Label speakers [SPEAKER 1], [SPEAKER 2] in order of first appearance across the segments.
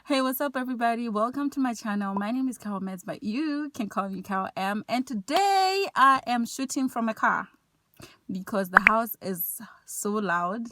[SPEAKER 1] Hey, what's up, everybody? Welcome to my channel. My name is Carol Meds, but you can call me Carol M. And today I am shooting from a car because the house is so loud,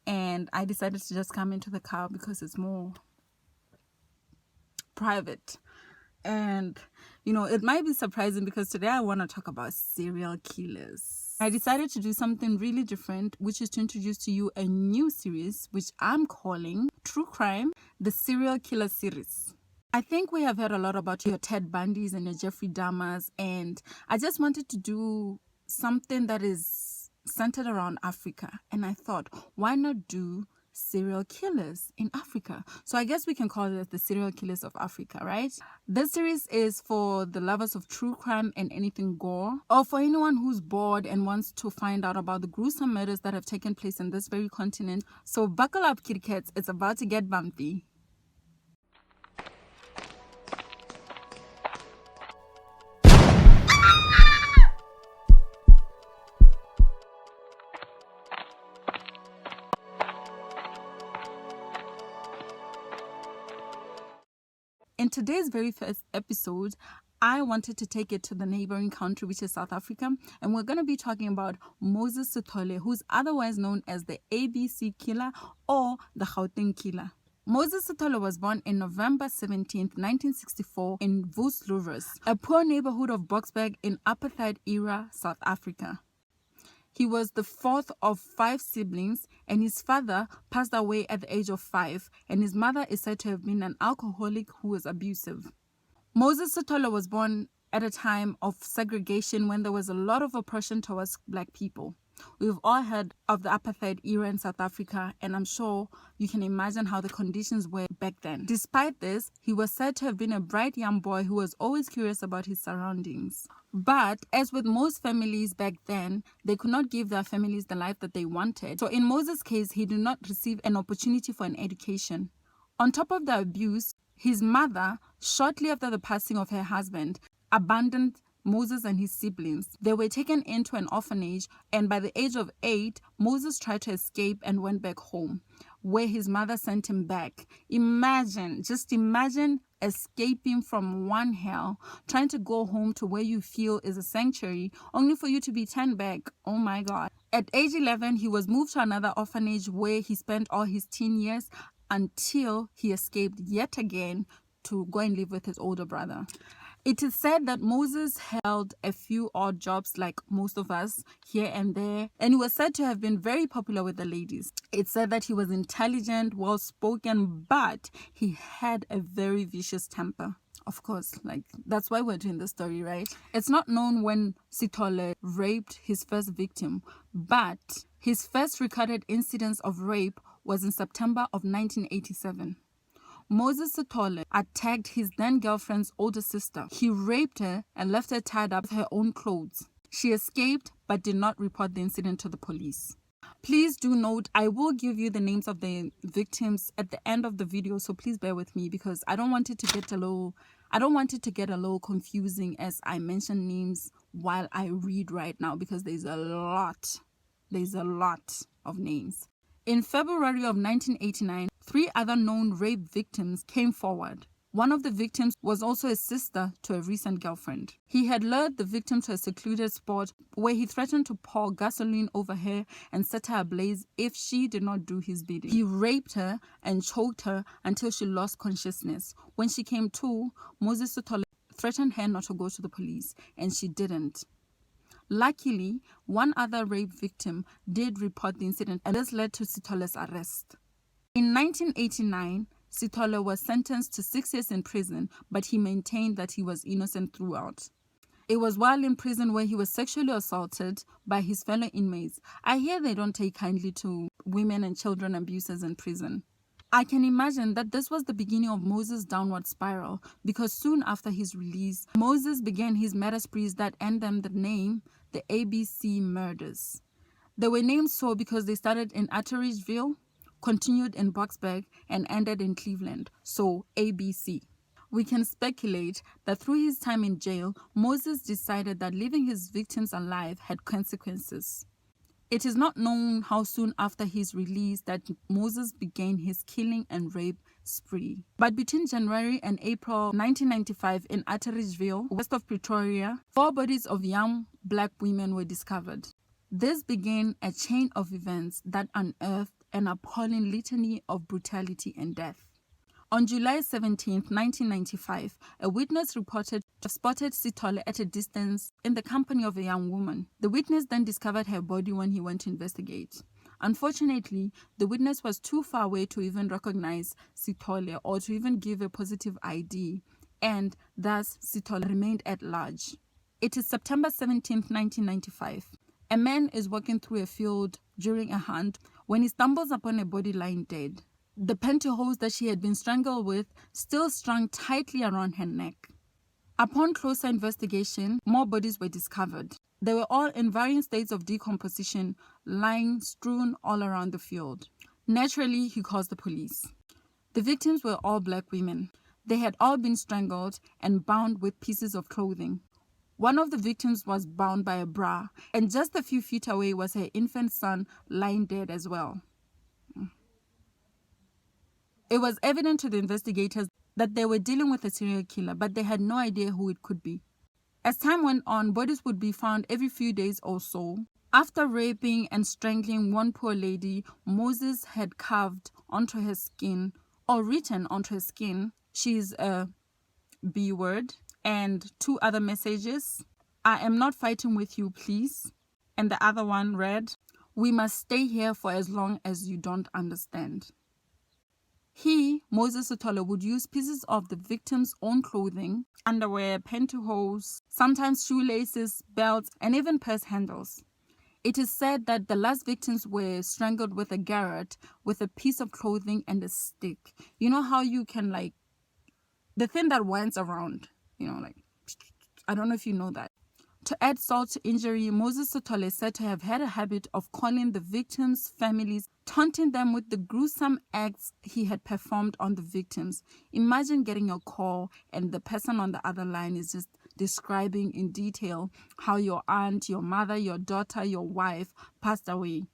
[SPEAKER 1] and I decided to just come into the car because it's more private. And it might be surprising because today I want to talk about serial killers. I decided to do something really different, which is to introduce to you a new series which I'm calling True Crime, the Serial Killer Series. I think we have heard a lot about your Ted Bundys and your Jeffrey Dahmers, and I just wanted to do something that is centered around Africa. And I thought, why not do serial killers in Africa? So I guess we can call it the serial killers of Africa, right? This series is for the lovers of true crime and anything gore, or for anyone who's bored and wants to find out about the gruesome murders that have taken place in this very continent. So buckle up, kitty cats, it's about to get bumpy. In today's very first episode, I wanted to take it to the neighboring country, which is South Africa, and we're going to be talking about Moses Sithole, who's otherwise known as the ABC Killer or the Gauteng Killer. Moses Sithole was born in November 17th, 1964 in Vosloorus, a poor neighborhood of Boksburg in apartheid-era South Africa. He was the fourth of 5 siblings, and his father passed away at the age of 5, and his mother is said to have been an alcoholic who was abusive. Moses Sithole was born at a time of segregation when there was a lot of oppression towards black people. We've all heard of the apartheid era in South Africa, and I'm sure you can imagine how the conditions were back then. Despite this, he was said to have been a bright young boy who was always curious about his surroundings. But as with most families back then, they could not give their families the life that they wanted. So in Moses' case, he did not receive an opportunity for an education. On top of the abuse, his mother, shortly after the passing of her husband, abandoned Moses and his siblings. They were taken into an orphanage, and by the age of 8, Moses tried to escape and went back home, where his mother sent him back. Just imagine escaping from one hell, trying to go home to where you feel is a sanctuary, only for you to be turned back. Oh my God. At age 11, he was moved to another orphanage where he spent all his teen years until he escaped yet again to go and live with his older brother. It is said that Moses held a few odd jobs like most of us here and there, and he was said to have been very popular with the ladies. It's said that he was intelligent, well-spoken, but he had a very vicious temper. Of course, that's why we're doing this story, right? It's not known when Sithole raped his first victim, but his first recorded incidence of rape was in September of 1987. Moses Sithole attacked his then-girlfriend's older sister. He raped her and left her tied up with her own clothes. She escaped but did not report the incident to the police. Please do note, I will give you the names of the victims at the end of the video, so please bear with me because I don't want it to get a little confusing as I mention names while I read right now, because there's a lot of names. In February of 1989, 3 other known rape victims came forward. One of the victims was also a sister to a recent girlfriend. He had lured the victim to a secluded spot where he threatened to pour gasoline over her and set her ablaze if she did not do his bidding. He raped her and choked her until she lost consciousness. When she came to, Moses Sithole threatened her not to go to the police, and she didn't. Luckily, one other rape victim did report the incident, and this led to Sithole's arrest. In 1989, Sithole was sentenced to 6 years in prison, but he maintained that he was innocent throughout. It was while in prison where he was sexually assaulted by his fellow inmates. I hear they don't take kindly to women and children abusers in prison. I can imagine that this was the beginning of Moses' downward spiral, because soon after his release, Moses began his murder sprees that earned them the name the ABC Murders. They were named so because they started in Atteridgeville, continued in Boksburg, and ended in Cleveland, so ABC. We can speculate that through his time in jail, Moses decided that leaving his victims alive had consequences. It is not known how soon after his release that Moses began his killing and rape spree. But between January and April 1995 in Atteridgeville, west of Pretoria, 4 bodies of young black women were discovered. This began a chain of events that unearthed an appalling litany of brutality and death. On July 17, 1995, a witness reported to have spotted Sithole at a distance in the company of a young woman. The witness then discovered her body when he went to investigate. Unfortunately, the witness was too far away to even recognize Sithole or to even give a positive ID, and thus Sithole remained at large. It is September 17, 1995. A man is walking through a field during a hunt when he stumbles upon a body lying dead. The pantyhose that she had been strangled with still strung tightly around her neck. Upon closer investigation, more bodies were discovered. They were all in varying states of decomposition, lying strewn all around the field. Naturally, he calls the police. The victims were all black women. They had all been strangled and bound with pieces of clothing. One of the victims was bound by a bra, and just a few feet away was her infant son lying dead as well. It was evident to the investigators that they were dealing with a serial killer, but they had no idea who it could be. As time went on, bodies would be found every few days or so. After raping and strangling one poor lady, Moses had carved onto her skin, or written onto her skin, "She's a B word," and 2 other messages, "I am not fighting with you, please." And the other one read, "We must stay here for as long as you don't understand." He, Moses Sithole, would use pieces of the victim's own clothing, underwear, pantyhose, sometimes shoelaces, belts, and even purse handles. It is said that the last victims were strangled with a garrote, with a piece of clothing and a stick. You know how you can, like, the thing that winds around, I don't know if you know that. To add salt to injury, Moses Sithole is said to have had a habit of calling the victims' families, taunting them with the gruesome acts he had performed on the victims. Imagine getting a call and the person on the other line is just describing in detail how your aunt, your mother, your daughter, your wife passed away.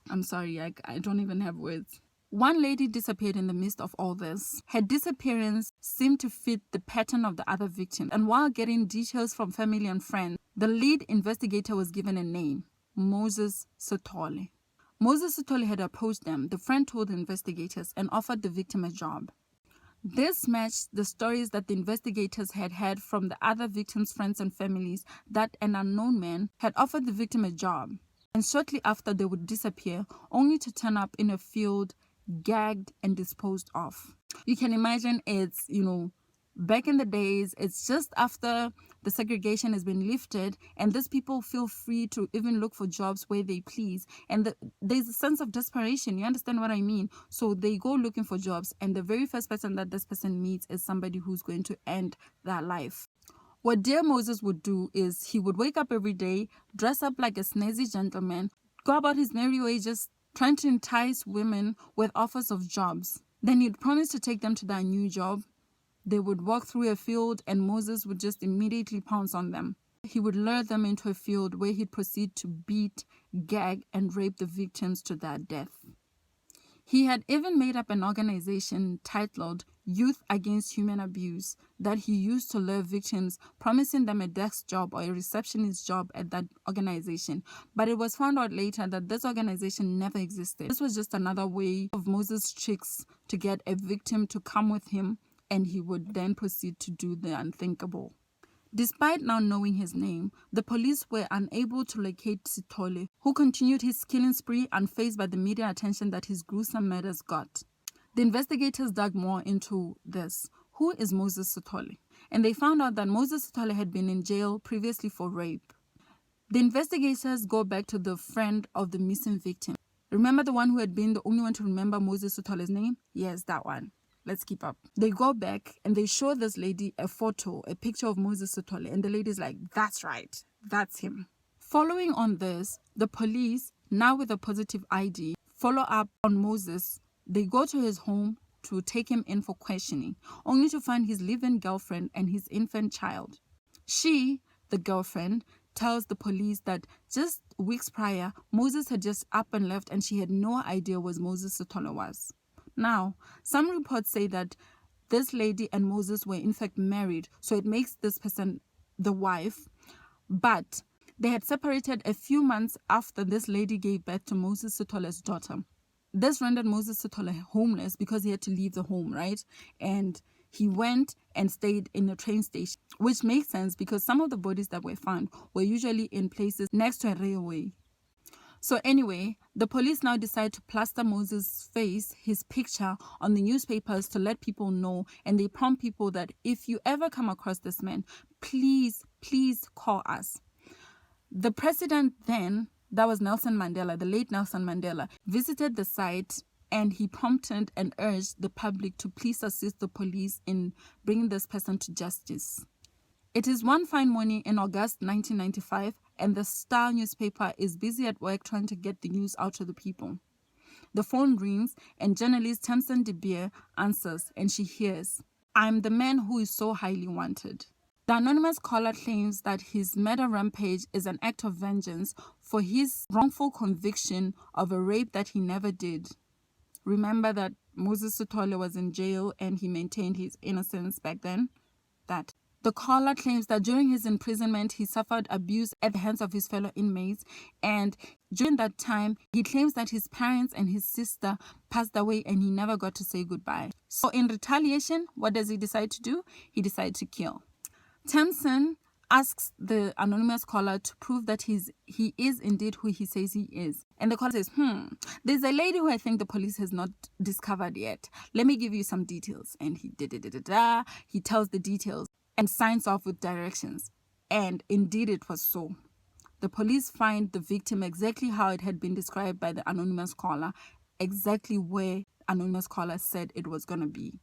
[SPEAKER 1] I'm sorry, I don't even have words. One lady disappeared in the midst of all this. Her disappearance seemed to fit the pattern of the other victims, and while getting details from family and friends, the lead investigator was given a name, Moses Sithole. Moses Sithole had approached them, the friend told the investigators, and offered the victim a job. This matched the stories that the investigators had heard from the other victims' friends and families that an unknown man had offered the victim a job, and shortly after they would disappear, only to turn up in a field gagged and disposed of. You can imagine it's, back in the days, it's just after the segregation has been lifted and these people feel free to even look for jobs where they please. And there's a sense of desperation. You understand what I mean? So they go looking for jobs, and the very first person that this person meets is somebody who's going to end their life. What dear Moses would do is he would wake up every day, dress up like a snazzy gentleman, go about his merry way just trying to entice women with offers of jobs. Then he'd promise to take them to their new job. They would walk through a field and Moses would just immediately pounce on them. He would lure them into a field where he'd proceed to beat, gag, and rape the victims to their death. He had even made up an organization titled Youth Against Human Abuse that he used to lure victims, promising them a desk job or a receptionist job at that organization. But it was found out later that this organization never existed. This was just another way of Moses' tricks to get a victim to come with him, and he would then proceed to do the unthinkable. Despite now knowing his name, the police were unable to locate Sithole, who continued his killing spree unfazed by the media attention that his gruesome murders got. The investigators dug more into this. Who is Moses Sithole? And they found out that Moses Sithole had been in jail previously for rape. The investigators go back to the friend of the missing victim. Remember the one who had been the only one to remember Moses Sithole's name? Yes, that one. Let's keep up. They go back and they show this lady a photo, a picture of Moses Sithole, and the lady's like, "That's right, that's him." Following on this, the police, now with a positive ID, follow up on Moses. They go to his home to take him in for questioning, only to find his live-in girlfriend and his infant child. She, the girlfriend, tells the police that just weeks prior, Moses had just up and left and she had no idea who Moses Sithole was. Now, some reports say that this lady and Moses were in fact married, so it makes this person the wife, but they had separated a few months after this lady gave birth to Moses Sithole's daughter. This rendered Moses Sithole homeless because he had to leave the home, right? And he went and stayed in a train station, which makes sense because some of the bodies that were found were usually in places next to a railway. So anyway, the police now decide to plaster Moses' face, his picture, on the newspapers to let people know, and they prompt people that if you ever come across this man, please call us. The president then, that was Nelson Mandela, the late Nelson Mandela, visited the site, and he prompted and urged the public to please assist the police in bringing this person to justice. It is one fine morning in August 1995, and the Star newspaper is busy at work trying to get the news out to the people. The phone rings, and journalist Tamsin de Beer answers, and she hears, "I'm the man who is so highly wanted." The anonymous caller claims that his murder rampage is an act of vengeance for his wrongful conviction of a rape that he never did. Remember that Moses Sithole was in jail and he maintained his innocence back then? That. The caller claims that during his imprisonment, he suffered abuse at the hands of his fellow inmates, and during that time, he claims that his parents and his sister passed away and he never got to say goodbye. So in retaliation, what does he decide to do? He decides to kill. Tamsin asks the anonymous caller to prove that he is indeed who he says he is. And the caller says, there's a lady who I think the police has not discovered yet. Let me give you some details. And he tells the details and signs off with directions. And indeed it was so. The police find the victim exactly how it had been described by the anonymous caller, exactly where anonymous caller said it was going to be.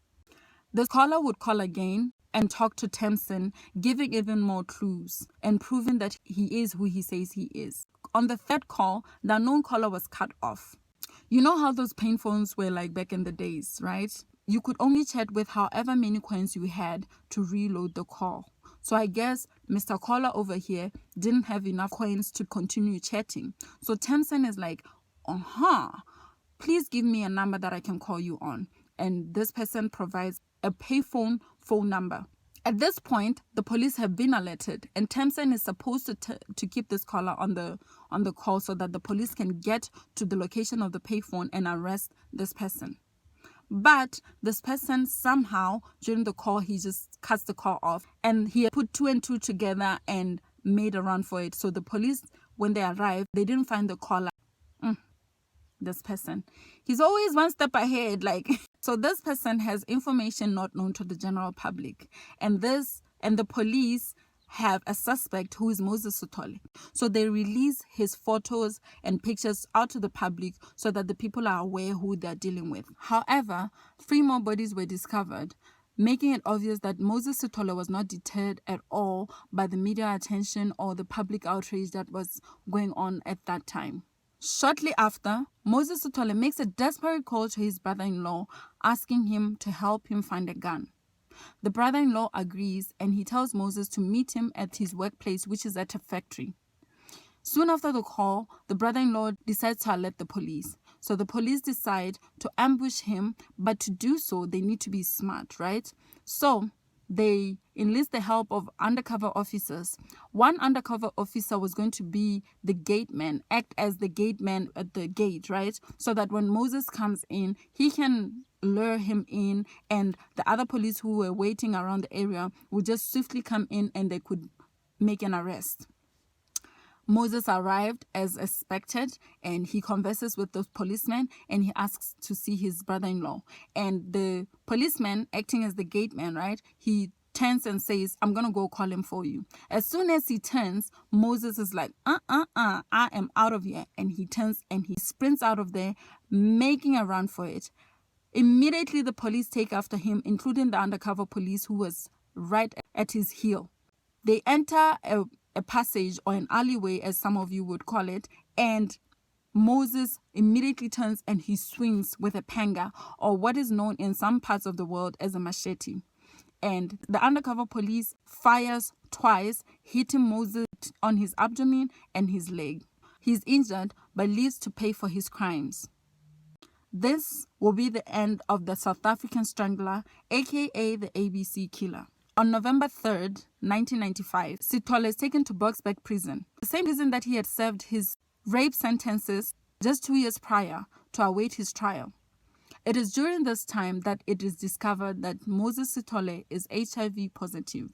[SPEAKER 1] The caller would call again and talk to Tamsin, giving even more clues and proving that he is who he says he is. On the third call, the unknown caller was cut off. You know how those pain phones were like back in the days, right? You could only chat with however many coins you had to reload the call. So I guess Mr. Caller over here didn't have enough coins to continue chatting. So Tamsin is like, please give me a number that I can call you on. And this person provides a payphone phone number. At this point, the police have been alerted, and Tamsin is supposed to keep this caller on the call so that the police can get to the location of the payphone and arrest this person. But this person somehow, during the call, he just cuts the call off, and he put two and two together and made a run for it. So the police, when they arrived, they didn't find the caller. This person, he's always one step ahead, like. So this person has information not known to the general public, and the police have a suspect who is Moses Sithole. So they release his photos and pictures out to the public so that the people are aware who they're dealing with. However, 3 more bodies were discovered, making it obvious that Moses Sithole was not deterred at all by the media attention or the public outrage that was going on at that time. Shortly after, Moses Sithole makes a desperate call to his brother-in-law, asking him to help him find a gun. The brother-in-law agrees, and he tells Moses to meet him at his workplace, which is at a factory. Soon after the call, the brother-in-law decides to alert the police. So the police decide to ambush him, but to do so, they need to be smart, right? So they enlist the help of undercover officers. One undercover officer was going to be the gateman, act as the gateman at the gate, right? So that when Moses comes in, he can lure him in, and the other police who were waiting around the area would just swiftly come in and they could make an arrest. Moses arrived as expected, and he converses with the policeman, and he asks to see his brother-in-law. And the policeman, acting as the gateman, right, he turns and says, "I'm going to go call him for you." As soon as he turns, Moses is like, I am out of here. And he turns and he sprints out of there, making a run for it. Immediately, the police take after him, including the undercover police who was right at his heel. They enter a passage or an alleyway, as some of you would call it, and Moses immediately turns and he swings with a panga, or what is known in some parts of the world as a machete. And the undercover police fires twice, hitting Moses on his abdomen and his leg. He's injured but lives to pay for his crimes. This will be the end of the South African strangler, aka the ABC killer. On November 3rd, 1995, Sithole is taken to Boksburg prison, the same prison that he had served his rape sentences just 2 years prior, to await his trial. It is during this time that it is discovered that Moses Sithole is HIV positive.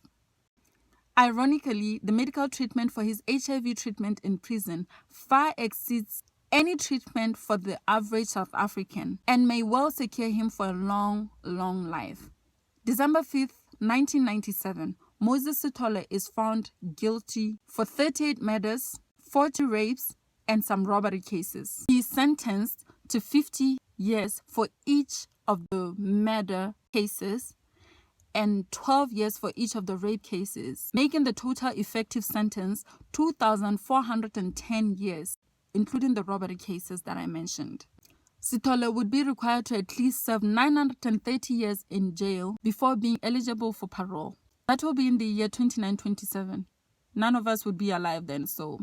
[SPEAKER 1] Ironically, the medical treatment for his HIV treatment in prison far exceeds any treatment for the average South African and may well secure him for a long, long life. December 5th, 1997, Moses Sithole is found guilty for 38 murders, 40 rapes, and some robbery cases. He is sentenced to 50 years for each of the murder cases and 12 years for each of the rape cases, making the total effective sentence 2,410 years, including the robbery cases that I mentioned. Sithole would be required to at least serve 930 years in jail before being eligible for parole. That will be in the year 2927. None of us would be alive then, so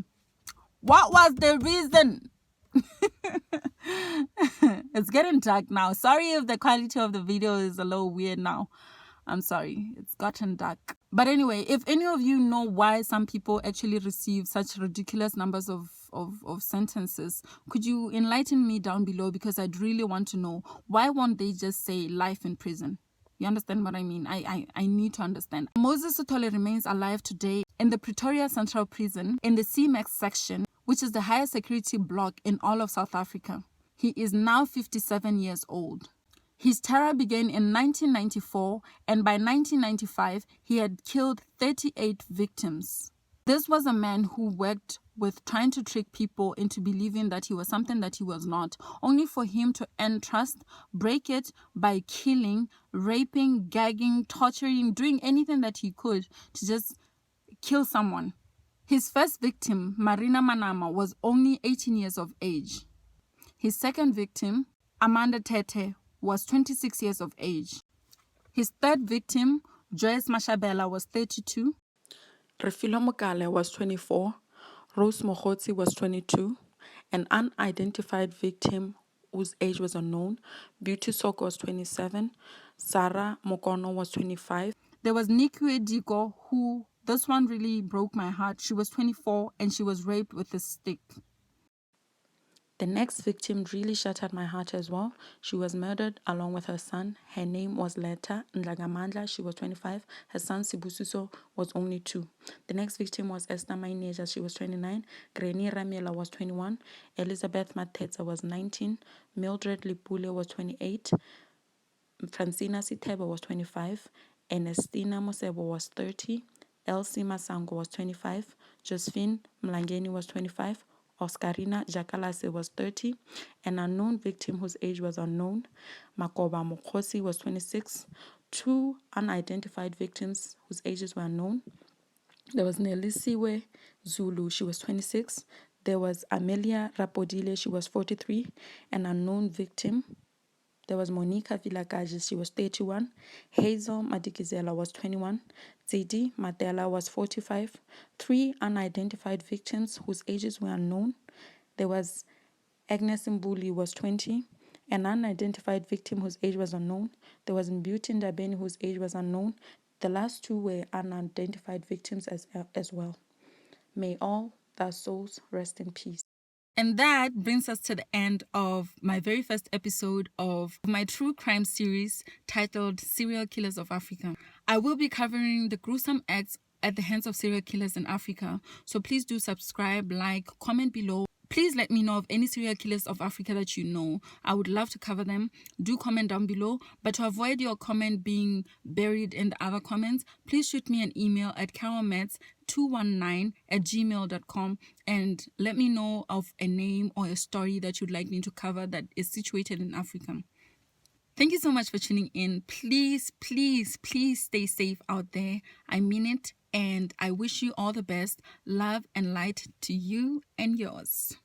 [SPEAKER 1] what was the reason? It's getting dark now. Sorry if the quality of the video is a little weird now. I'm sorry, it's gotten dark. But anyway, if any of you know why some people actually receive such ridiculous numbers of sentences, could you enlighten me down below? Because I'd really want to know, why won't they just say life in prison? You understand what I mean? I need to understand. Moses Sithole remains alive today in the Pretoria Central Prison in the C-Max section, which is the highest security block in all of South Africa. He is now 57 years old. His terror began in 1994, and by 1995, he had killed 38 victims. This was a man who worked with trying to trick people into believing that he was something that he was not, only for him to earn trust, break it by killing, raping, gagging, torturing, doing anything that he could to just kill someone. His first victim, MANAMA, was only 18 years of age. His second victim, THETHE, was 26 years of age. His third victim, Joyce Mashabela, was 32.
[SPEAKER 2] Refilo Mokale was 24. Rose Mogotsi was 22. An unidentified victim whose age was unknown, Beauty Soko, was 27. Sarah Mokono was 25.
[SPEAKER 1] There was Nikwe Diko, who, this one really broke my heart. She was 24 and she was raped with a stick.
[SPEAKER 2] The next victim really shattered my heart as well. She was murdered along with her son. Her name was Letta Ndlagamandla. She was 25. Her son Sibusiso was only 2. The next victim was Esther Maineja. She was 29. Greni Ramela was 21. Elizabeth Matetsa was 19. Mildred Lipule was 28. Francina Siteba was 25. Ernestina Mosebo was 30. Elsie Masango was 25. Josephine Mlangeni was 25. Oscarina Jakalase was 30. An unknown victim whose age was unknown, Makoba Mokhosi, was 26. 2 unidentified victims whose ages were unknown. There was Nelisiwe Zulu, she was 26. There was Amelia Rapodile, she was 43. An unknown victim. There was Monica Vilakaji, she was 31. Hazel Madikizela was 21. Zidi Matela was 45. 3 unidentified victims whose ages were unknown. There was Agnes Mbuli, was 20. An unidentified victim whose age was unknown. There was Mbuti Ndabeni, whose age was unknown. The last 2 were unidentified victims as well. May all their souls rest in peace.
[SPEAKER 1] And that brings us to the end of my very first episode of my true crime series titled Serial Killers of Africa. I will be covering the gruesome acts at the hands of serial killers in Africa. So please do subscribe, like, comment below. Please let me know of any serial killers of Africa that you know. I would love to cover them. Do comment down below. But to avoid your comment being buried in the other comments, please shoot me an email at carolmets219@gmail.com and let me know of a name or a story that you'd like me to cover that is situated in Africa. Thank you so much for tuning in. Please, please, please stay safe out there. I mean it. And I wish you all the best. Love and light to you and yours.